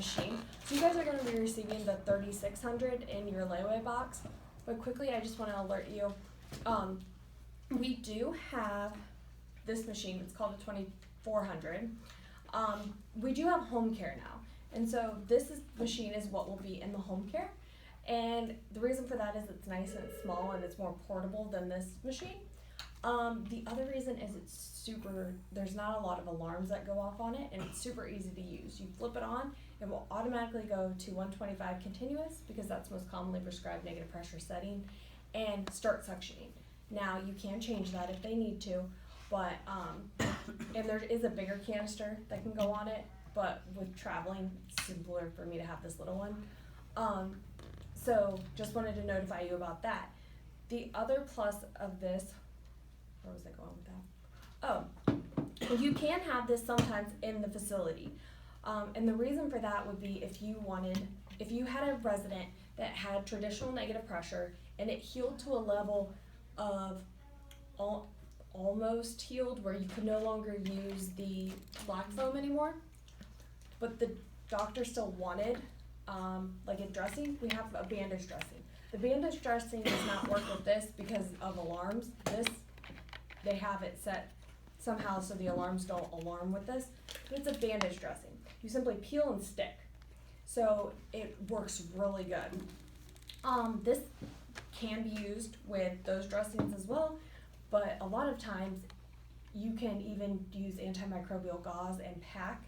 machine. So you guys are going to be receiving the 3600 in your layaway box. But quickly, I just want to alert you, we do have this machine. It's called a 2400. We do have home care now. And so machine is what will be in the home care. And the reason for that is it's nice and it's small and it's more portable than this machine. The other reason is there's not a lot of alarms that go off on it, and it's super easy to use. You flip it on, it will automatically go to 125 continuous, because that's most commonly prescribed negative pressure setting, and start suctioning. Now, you can change that if they need to, but, and there is a bigger canister that can go on it, but with traveling, it's simpler for me to have this little one. So just wanted to notify you about that. The other plus of this, where was I going with that? Oh, you can have this sometimes in the facility. And the reason for that would be if you had a resident that had traditional negative pressure and it healed to a level of almost healed where you could no longer use the black foam anymore, but the doctor still wanted like a dressing, we have a bandage dressing. The bandage dressing does not work with this because of alarms. They have it set somehow so the alarms don't alarm with this, but it's a bandage dressing. You simply peel and stick. So it works really good. This can be used with those dressings as well, but a lot of times you can even use antimicrobial gauze and pack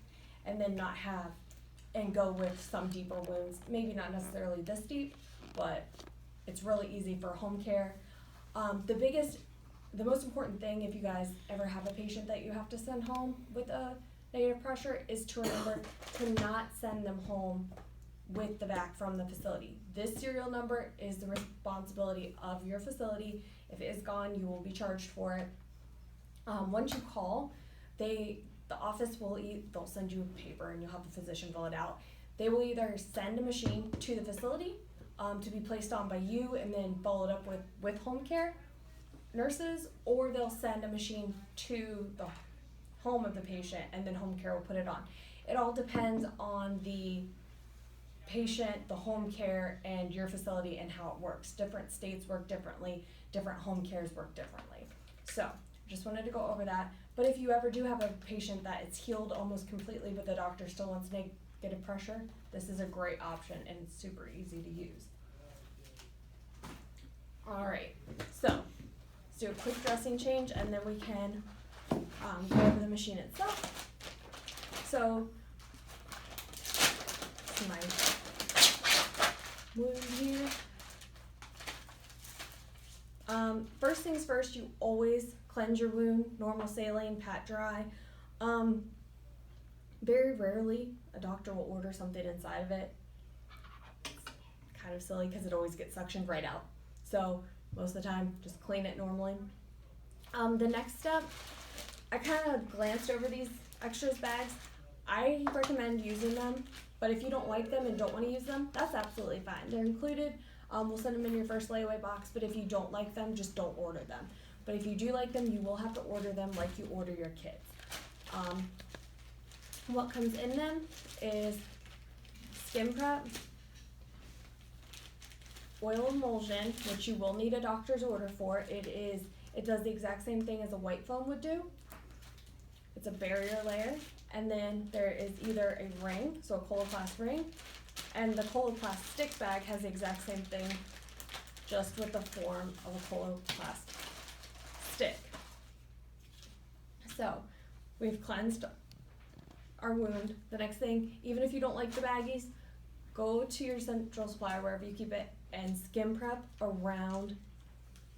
and then and go with some deeper wounds. Maybe not necessarily this deep, but it's really easy for home care. The most important thing, if you guys ever have a patient that you have to send home with a negative pressure, is to remember to not send them home with the vac from the facility. This serial number is the responsibility of your facility. If it is gone, you will be charged for it. Once you call, the office they'll send you a paper and you'll have the physician fill it out. They will either send a machine to the facility to be placed on by you and then followed up with home care nurses, or they'll send a machine to the home of the patient and then home care will put it on. It all depends on the patient, the home care, and your facility and how it works. Different states work differently, different home cares work differently. So just wanted to go over that. But if you ever do have a patient that is healed almost completely but the doctor still wants negative pressure, this is a great option and it's super easy to use. Alright, so let's do a quick dressing change and then we can go over the machine itself. So, my wound here. First things first, you always cleanse your wound, normal saline, pat dry. Very rarely a doctor will order something inside of it. It's kind of silly because it always gets suctioned right out. So most of the time, just clean it normally. The next step, I kind of glanced over these extras bags. I recommend using them, but if you don't like them and don't want to use them, that's absolutely fine. They're included. We'll send them in your first layaway box, but if you don't like them, just don't order them. But if you do like them, you will have to order them like you order your kids. What comes in them is skin prep, oil emulsion, which you will need a doctor's order for. It does the exact same thing as a white foam would do. It's a barrier layer, and then there is either a ring, so a Coloplast ring, and the Coloplast stick bag has the exact same thing, just with the form of a Coloplast stick. So we've cleansed our wound. The next thing, even if you don't like the baggies, go to your central supply, wherever you keep it, and skin prep around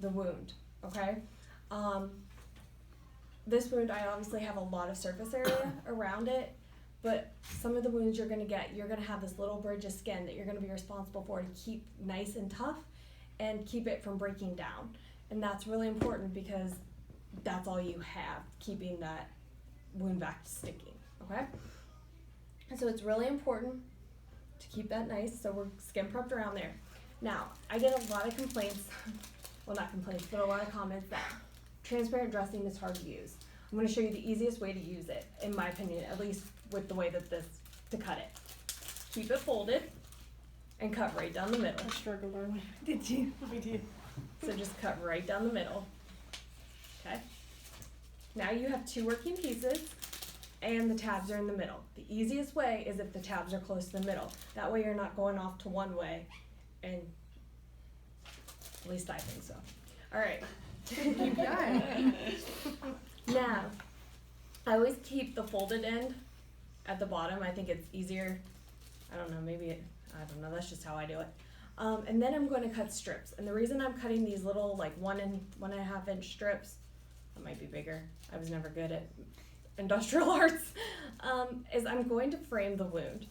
the wound, okay? This wound, I obviously have a lot of surface area around it, but some of the wounds you're gonna have this little bridge of skin that you're gonna be responsible for to keep nice and tough and keep it from breaking down. And that's really important because that's all you have, keeping that wound vac sticking, okay? And so it's really important to keep that nice, so we're skin prepped around there. Now, I get a lot of complaints, well not complaints, but a lot of comments that transparent dressing is hard to use. I'm going to show you the easiest way to use it, in my opinion, at least with the way that to cut it. keep it folded, and cut right down the middle. I struggled early. Did you? We did. So just cut right down the middle. Okay. Now you have 2 working pieces and the tabs are in the middle. The easiest way is if the tabs are close to the middle. That way you're not going off to one way, and at least I think so. All right. Keep going. Now, I always keep the folded end at the bottom. I think it's easier. I don't know, I don't know, that's just how I do it. And then I'm going to cut strips. And the reason I'm cutting these little like 1 and 1.5 inch strips, that might be bigger, I was never good at industrial arts, is I'm going to frame the wound.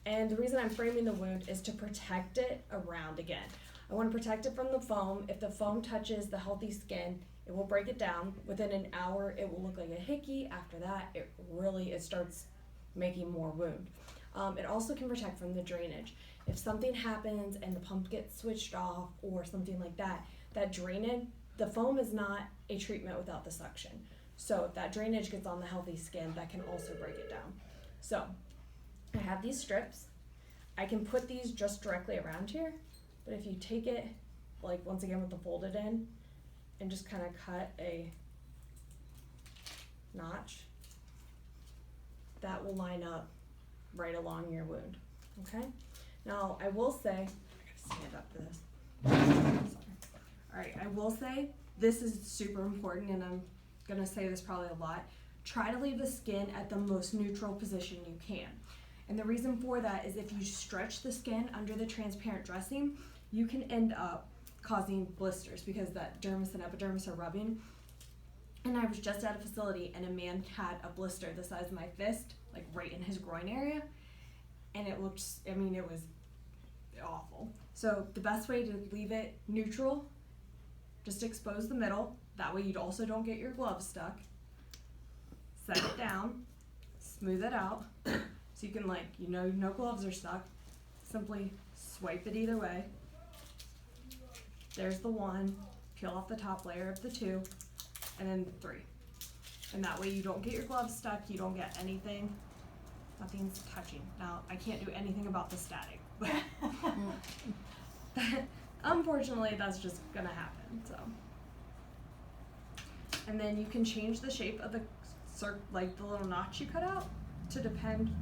And the reason I'm framing the wound is to protect it around again. I want to protect it from the foam. If the foam touches the healthy skin, it will break it down. Within an hour, it will look like a hickey. After that, it starts making more wound. It also can protect from the drainage. If something happens and the pump gets switched off or something like that, that drainage, the foam is not a treatment without the suction. So if that drainage gets on the healthy skin, that can also break it down. So I have these strips. I can put these just directly around here, but if you take it, like once again with the folded end, and just kind of cut a notch, that will line up right along your wound, okay? Now, I will say, I gotta stand up for this. All right, I will say, this is super important, and I'm gonna say this probably a lot. Try to leave the skin at the most neutral position you can. And the reason for that is if you stretch the skin under the transparent dressing, you can end up causing blisters because that dermis and epidermis are rubbing. And I was just at a facility and a man had a blister the size of my fist, like right in his groin area. And it looked, it was awful. So the best way to leave it neutral, just expose the middle. That way you also don't get your gloves stuck. Set it down, smooth it out. So you can no gloves are stuck. Simply swipe it either way. There's the 1, peel off the top layer of the 2, and then 3. And that way you don't get your gloves stuck, you don't get anything, nothing's touching. Now, I can't do anything about the static, but unfortunately that's just gonna happen, so. And then you can change the shape of the the little notch you cut out to depend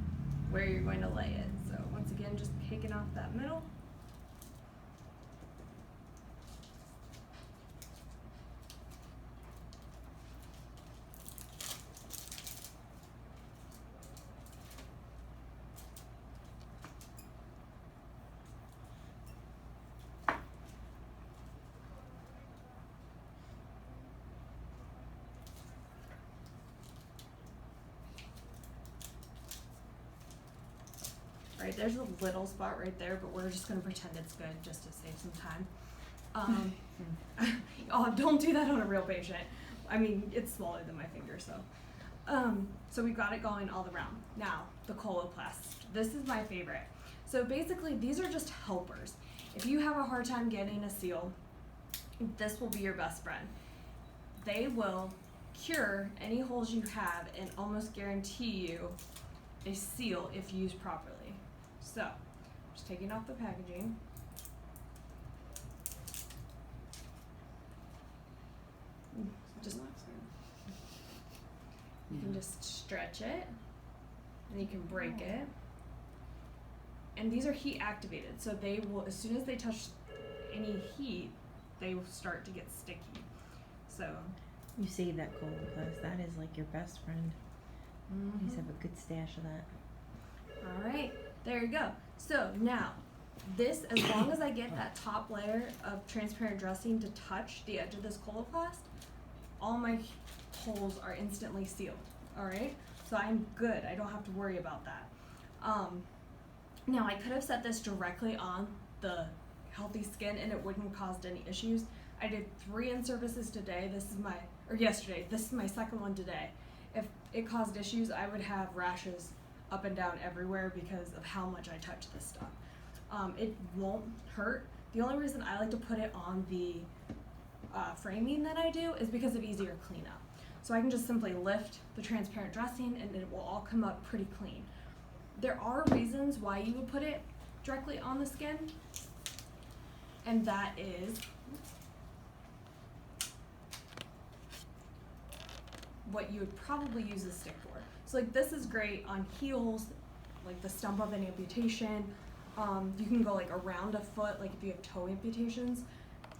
where you're going to lay it. So once again, just taking off that middle. Right, there's a little spot right there, but we're just gonna pretend it's good just to save some time. Oh, don't do that on a real patient. I mean, it's smaller than my finger, so. So we've got it going all around. Now, the coloplast. This is my favorite. So basically, these are just helpers. If you have a hard time getting a seal, this will be your best friend. They will cure any holes you have and almost guarantee you a seal if used properly. So, just taking off the packaging. Just, you can just stretch it, and you can break it. And these are heat activated, so they will, as soon as they touch any heat, they will start to get sticky. So, You save that Coloplast. That is like your best friend. You just have a good stash of that. All right, there you go. So now, this, as long as I get that top layer of transparent dressing to touch the edge of this Coloplast, all my holes are instantly sealed. All right, so I'm good. I don't have to worry about that. Now I could have set this directly on the healthy skin and it wouldn't have caused any issues. I did 3 in-services today. Yesterday. This is my second one today. If it caused issues, I would have rashes up and down everywhere because of how much I touch this stuff. It won't hurt. The only reason I like to put it on the framing that I do is because of easier cleanup. So I can just simply lift the transparent dressing and it will all come up pretty clean. There are reasons why you would put it directly on the skin, and that is what you would probably use the stick for. So like this is great on heels, like the stump of an amputation. You can go like around a foot, like if you have toe amputations.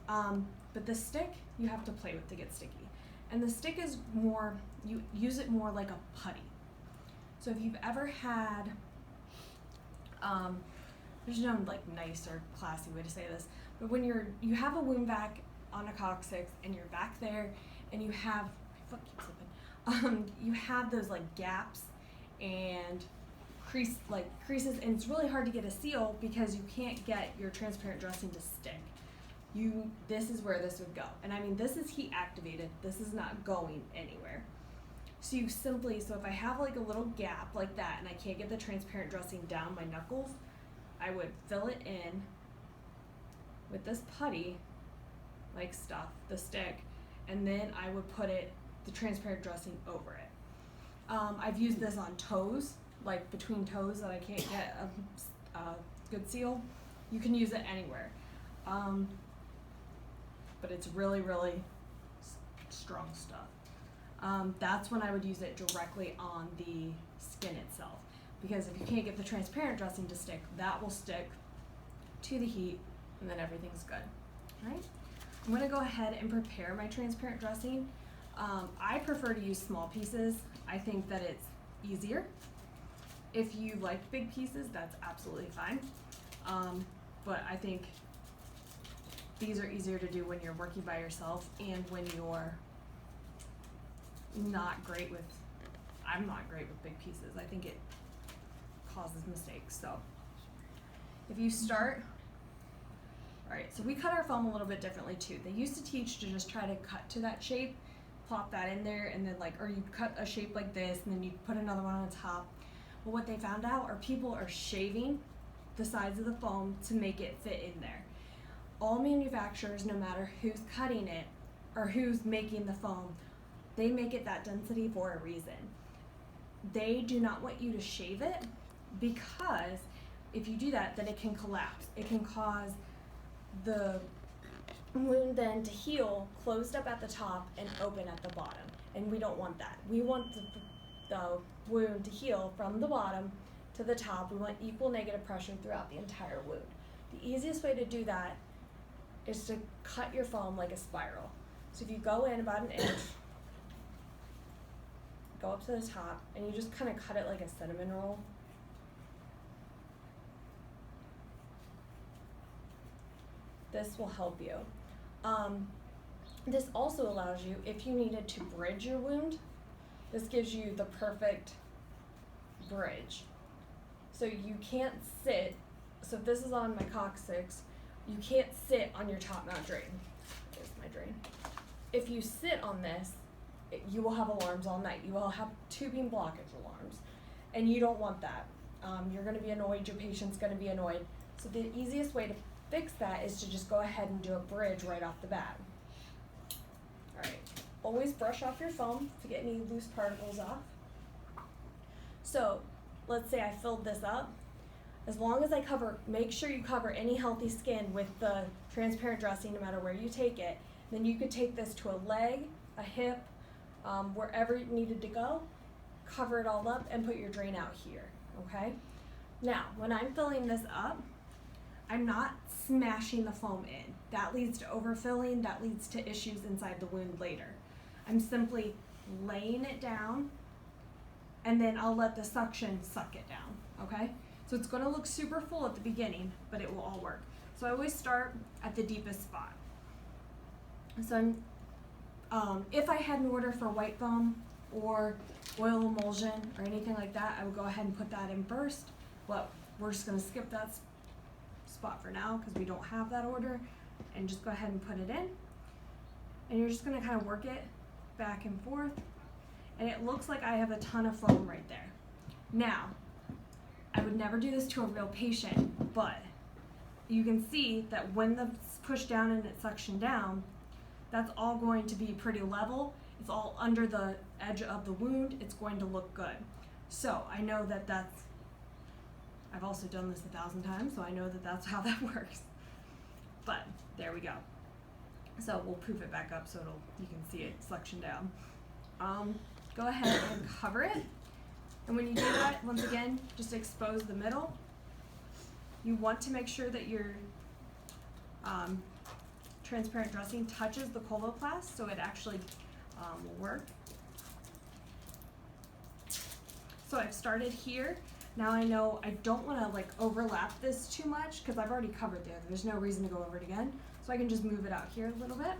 But the stick, you have to play with to get sticky. And the stick is more, you use it more like a putty. So if you've ever had, there's no like nice or classy way to say this, but when you have a wound vac on a coccyx and you're back there and you have, my foot keeps slipping, you have those like gaps and creases, and it's really hard to get a seal because you can't get your transparent dressing to stick. This is where this would go. And I mean, this is heat activated. This is not going anywhere. So you simply, so if I have like a little gap like that and I can't get the transparent dressing down my knuckles, I would fill it in with this putty like stuff, the stick, and then I would put the transparent dressing over it. I've used this on toes, like between toes that I can't get a good seal. You can use it anywhere. But it's really, really strong stuff. That's when I would use it directly on the skin itself. Because if you can't get the transparent dressing to stick, that will stick to the heat and then everything's good. All right? I'm gonna go ahead and prepare my transparent dressing. I prefer to use small pieces. I think that it's easier. If you like big pieces, that's absolutely fine. But I think these are easier to do when you're working by yourself and when you're I'm not great with big pieces. I think it causes mistakes. So if you start, all right, so we cut our foam a little bit differently too. They used to teach to just try to cut to that shape, plop that in there, and then or you cut a shape like this and then you put another one on top. But what they found out are people are shaving the sides of the foam to make it fit in there. All manufacturers, no matter who's cutting it or who's making the foam, they make it that density for a reason. They do not want you to shave it because if you do that, then it can collapse. It can cause the wound then to heal closed up at the top and open at the bottom. And we don't want that. We want the wound to heal from the bottom to the top. We want equal negative pressure throughout the entire wound. The easiest way to do that is to cut your foam like a spiral. So if you go in about an inch, go up to the top, and you just kind of cut it like a cinnamon roll. This will help you. This also allows you, if you needed to bridge your wound, this gives you the perfect bridge. So you can't sit, so if this is on my coccyx, you can't sit on your top mount drain. There's my drain. If you sit on this, you will have alarms all night. You will have tubing blockage alarms, and you don't want that. You're going to be annoyed, your patient's going to be annoyed. So the easiest way to fix that is to just go ahead and do a bridge right off the bat. All right, always brush off your foam to get any loose particles off. So let's say I filled this up. As long as I make sure you cover any healthy skin with the transparent dressing no matter where you take it, then you could take this to a leg, a hip, wherever it needed to go, cover it all up and put your drain out here, okay? Now, when I'm filling this up, I'm not smashing the foam in. That leads to overfilling, that leads to issues inside the wound later. I'm simply laying it down and then I'll let the suction suck it down, okay? So it's gonna look super full at the beginning, but it will all work. So I always start at the deepest spot. So if I had an order for white foam or oil emulsion or anything like that, I would go ahead and put that in first. But we're just gonna skip that spot for now because we don't have that order, and just go ahead and put it in. And you're just gonna kind of work it back and forth. And it looks like I have a ton of foam right there. Now, I would never do this to a real patient, but you can see that when it's pushed down and it's suctioned down, that's all going to be pretty level. It's all under the edge of the wound. It's going to look good. So I know that that's I've also done this 1,000 times, so I know that that's how that works. But there we go. So we'll poof it back up so you can see it suction down. Go ahead and cover it. And when you do that, once again, just expose the middle. You want to make sure that your transparent dressing touches the coloplast so it actually will work. So I've started here. Now I know I don't want to like overlap this too much because I've already covered there. There's no reason to go over it again. So I can just move it out here a little bit.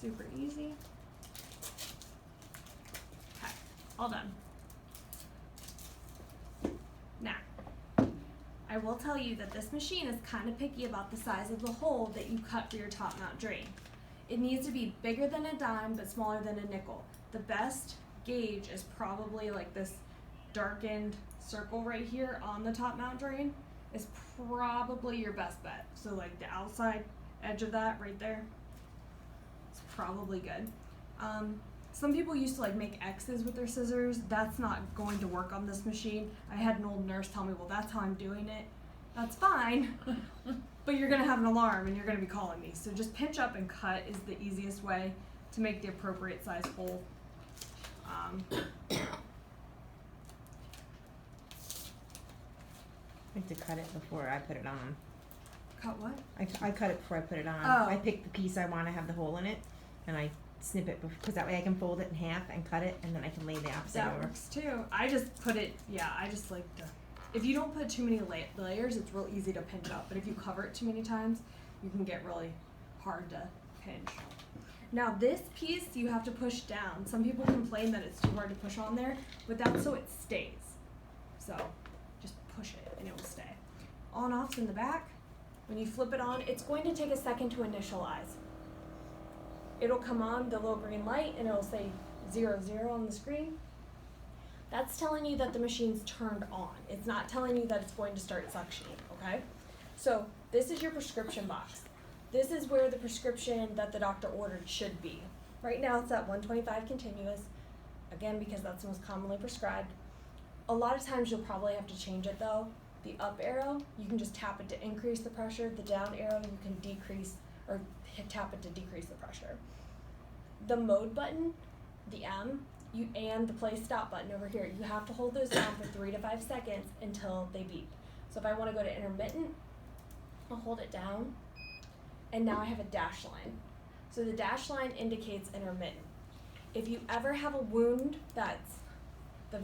Super easy. Okay, all done. Now, I will tell you that this machine is kind of picky about the size of the hole that you cut for your top mount drain. It needs to be bigger than a dime but smaller than a nickel. The best gauge is probably like this darkened circle right here on the top mount drain is probably your best bet. So like the outside edge of that right there, it's probably good. Some people used to like make X's with their scissors. That's not going to work on this machine. I had an old nurse tell me, well, that's how I'm doing it. That's fine, but you're gonna have an alarm and you're gonna be calling me. So just pinch up and cut is the easiest way to make the appropriate size hole. I like to cut it before I put it on. Cut what? I cut it before I put it on. Oh. I pick the piece I want to have the hole in it, and I snip it because that way I can fold it in half and cut it, and then I can lay the opposite That over. works too. I just put it, I just like to, if you don't put too many layers, it's real easy to pinch up. But if you cover it too many times, you can get really hard to pinch. Now this piece you have to push down. Some people complain that it's too hard to push on there, but that's so it stays. So just push it and it will stay. On-off's in the back. When you flip it on, it's going to take a second to initialize. It'll come on the little green light and it'll say 00 on the screen. That's telling you that the machine's turned on. It's not telling you that it's going to start suctioning, okay? So this is your prescription box. This is where the prescription that the doctor ordered should be. Right now it's at 125 continuous, again, because that's the most commonly prescribed. A lot of times you'll probably have to change it though. The up arrow, you can just tap it to increase the pressure. The down arrow, you can decrease or tap it to decrease the pressure. The mode button, the M, and the play stop button over here, you have to hold those down for 3 to 5 seconds until they beep. So if I want to go to intermittent, I'll hold it down, and now I have a dash line. So the dash line indicates intermittent. If you ever have a wound that's the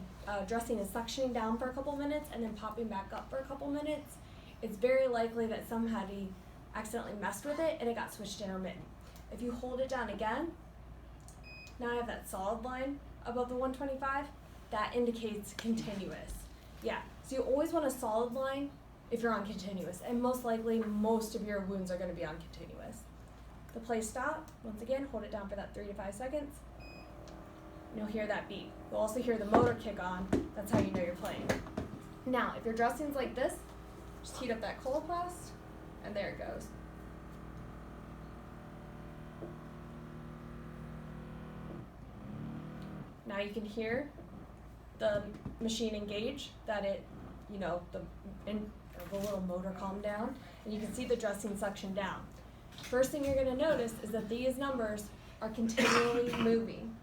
dressing is suctioning down for a couple minutes and then popping back up for a couple minutes, it's very likely that somebody accidentally messed with it and it got switched to intermittent. If you hold it down again, now I have that solid line above the 125, that indicates continuous. Yeah, so you always want a solid line if you're on continuous, and most likely most of your wounds are going to be on continuous. The play stop, once again, hold it down for that 3 to 5 seconds. You'll hear that beep. You'll also hear the motor kick on. That's how you know you're playing. Now, if your dressing's like this, just heat up that coloplast, and there it goes. Now you can hear the machine engage, that it, the little motor calm down, and you can see the dressing suction down. First thing you're going to notice is that these numbers are continually moving.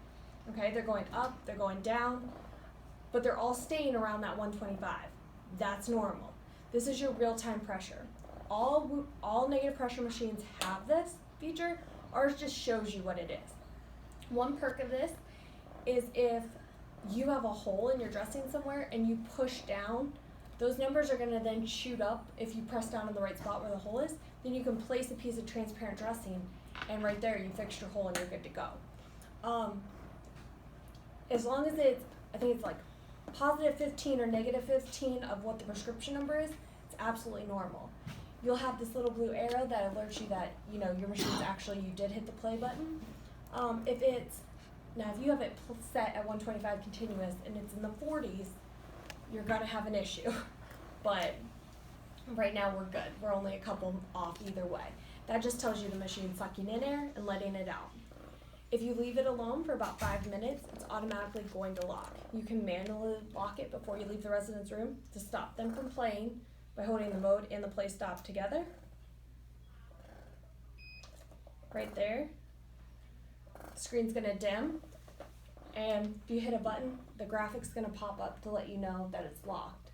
Okay, they're going up, they're going down, but they're all staying around that 125. That's normal. This is your real-time pressure. All negative pressure machines have this feature. Ours just shows you what it is. One perk of this is if you have a hole in your dressing somewhere and you push down, those numbers are going to then shoot up. If you press down in the right spot where the hole is, then you can place a piece of transparent dressing, and right there you fixed your hole and you're good to go. As long as it's, I think it's like positive 15 or negative 15 of what the prescription number is, it's absolutely normal. You'll have this little blue arrow that alerts you that, your machine's actually, you did hit the play button. If you have it set at 125 continuous and it's in the 40s, you're gonna have an issue. but right now we're good. We're only a couple off either way. That just tells you the machine's sucking in air and letting it out. If you leave it alone for about 5 minutes, it's automatically going to lock. You can manually lock it before you leave the resident's room to stop them from playing by holding the mode and the play stop together. Right there. The screen's gonna dim, and if you hit a button, the graphic's gonna pop up to let you know that it's locked.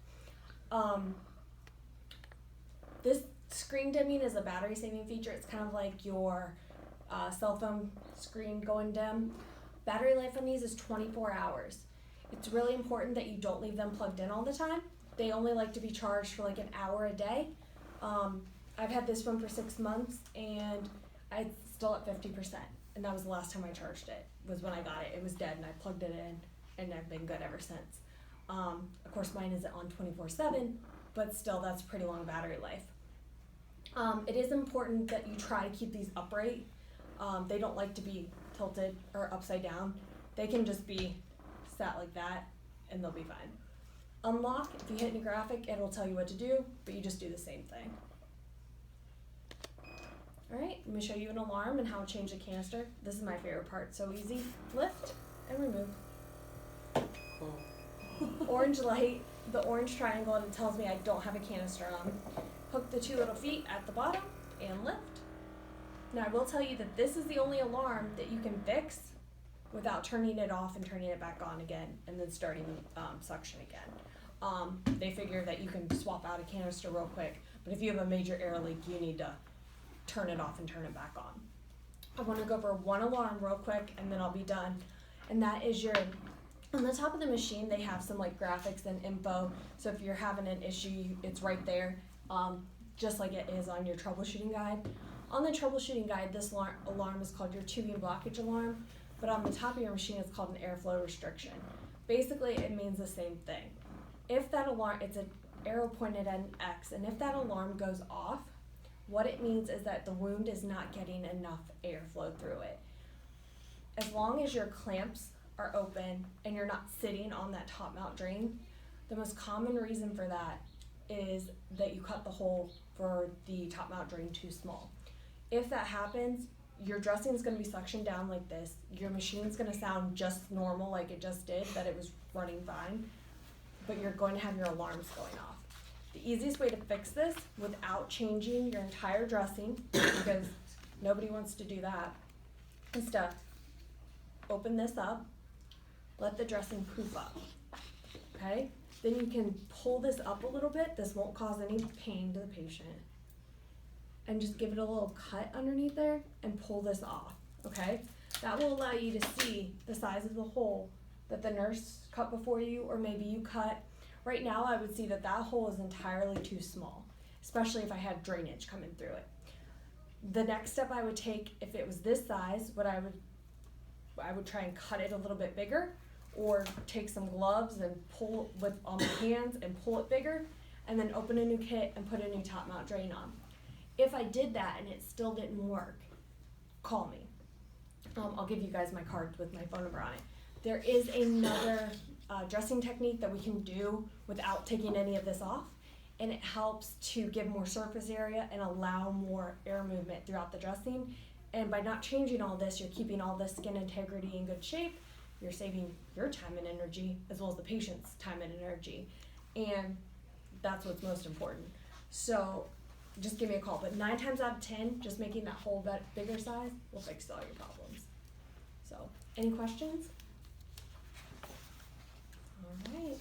This screen dimming is a battery saving feature. It's kind of like your cell phone screen going dim. Battery life on these is 24 hours. It's really important that you don't leave them plugged in all the time. They only like to be charged for like an hour a day. I've had this one for 6 months and it's still at 50%. And that was the last time I charged it, was when I got it. It was dead and I plugged it in and I've been good ever since. Of course mine isn't on 24/7, but still that's pretty long battery life. It is important that you try to keep these upright. They don't like to be tilted or upside down. They can just be sat like that and they'll be fine. Unlock, if you hit any graphic, it'll tell you what to do, but you just do the same thing. Alright, let me show you an alarm and how to change the canister. This is my favorite part, so easy. Lift and remove. Orange light, the orange triangle, and it tells me I don't have a canister on. Hook the 2 little feet at the bottom and lift. Now I will tell you that this is the only alarm that you can fix without turning it off and turning it back on again and then starting suction again. They figure that you can swap out a canister real quick, but if you have a major air leak, you need to turn it off and turn it back on. I want to go over one alarm real quick and then I'll be done. And that is on the top of the machine, they have some like graphics and info. So if you're having an issue, it's right there, just like it is on your troubleshooting guide. On the troubleshooting guide, this alarm is called your tubing blockage alarm, but on the top of your machine, it's called an airflow restriction. Basically, it means the same thing. If that alarm, it's an arrow pointed at an X, and if that alarm goes off, what it means is that the wound is not getting enough airflow through it. As long as your clamps are open and you're not sitting on that top mount drain, the most common reason for that is that you cut the hole for the top mount drain too small. If that happens, your dressing is going to be suctioned down like this. Your machine's going to sound just normal like it just did, that it was running fine, but you're going to have your alarms going off. The easiest way to fix this without changing your entire dressing, because nobody wants to do that, is to open this up, let the dressing poof up, okay? Then you can pull this up a little bit. This won't cause any pain to the patient. And just give it a little cut underneath there and pull this off, okay? That will allow you to see the size of the hole that the nurse cut before you, or maybe you cut. Right now I would see that that hole is entirely too small, especially if I had drainage coming through it. The next step I would take, if it was this size, I would try and cut it a little bit bigger, or take some gloves and pull on my hands and pull it bigger, and then open a new kit and put a new top mount drain on. If I did that and it still didn't work, call me. I'll give you guys my card with my phone number on it. There is another dressing technique that we can do without taking any of this off, and it helps to give more surface area and allow more air movement throughout the dressing. And by not changing all this, you're keeping all the skin integrity in good shape. You're saving your time and energy, as well as the patient's time and energy. And that's what's most important. So just give me a call. But 9 times out of 10, just making that hole bigger size will fix all your problems. So, any questions? All right.